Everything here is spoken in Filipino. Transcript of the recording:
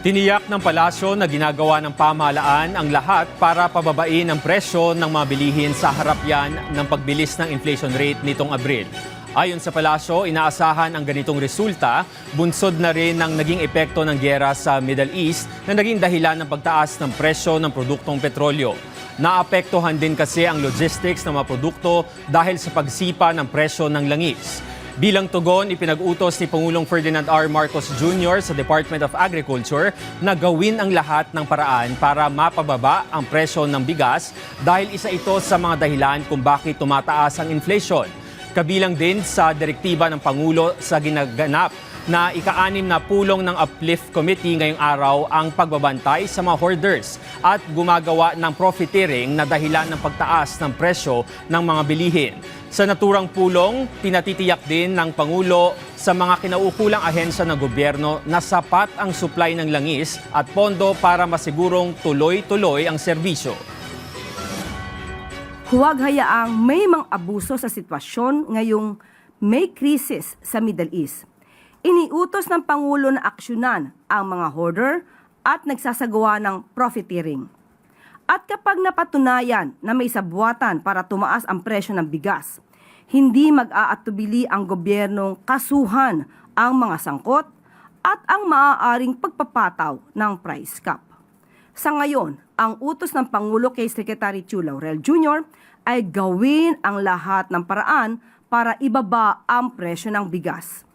Tiniyak ng palasyo na ginagawa ng pamahalaan ang lahat para pababain ang presyo ng mga bilihin sa harap yan ng pagbilis ng inflation rate nitong Abril. Ayon sa palasyo, inaasahan ang ganitong resulta, bunsod na rin ng naging epekto ng giyera sa Middle East na naging dahilan ng pagtaas ng presyo ng produktong petrolyo. Naapektuhan din kasi ang logistics ng mga produkto dahil sa pagsipa ng presyo ng langis. Bilang tugon, ipinag-utos ni Pangulong Ferdinand R. Marcos Jr. sa Department of Agriculture na gawin ang lahat ng paraan para mapababa ang presyo ng bigas dahil isa ito sa mga dahilan kung bakit tumataas ang inflation. Kabilang din sa direktiba ng Pangulo sa ginaganap na ika-6 na pulong ng Uplift Committee ngayong araw ang pagbabantay sa mga hoarders at gumagawa ng profiteering na dahilan ng pagtaas ng presyo ng mga bilihin. Sa naturang pulong, pinatitiyak din ng Pangulo sa mga kinaukulang ahensya ng gobyerno na sapat ang supply ng langis at pondo para masigurong tuloy-tuloy ang serbisyo. Huwag hayaang may mga abuso sa sitwasyon ngayong may krisis sa Middle East. Iniutos ng Pangulo na aksyonan ang mga hoarder at nagsasagawa ng profiteering. At kapag napatunayan na may sabwatan para tumaas ang presyo ng bigas, hindi mag-aatubili ang gobyernong kasuhan ang mga sangkot at ang maaaring pagpapataw ng price cap. Sa ngayon, ang utos ng Pangulo kay Secretary Chu Laurel Jr. ay gawin ang lahat ng paraan para ibaba ang presyo ng bigas.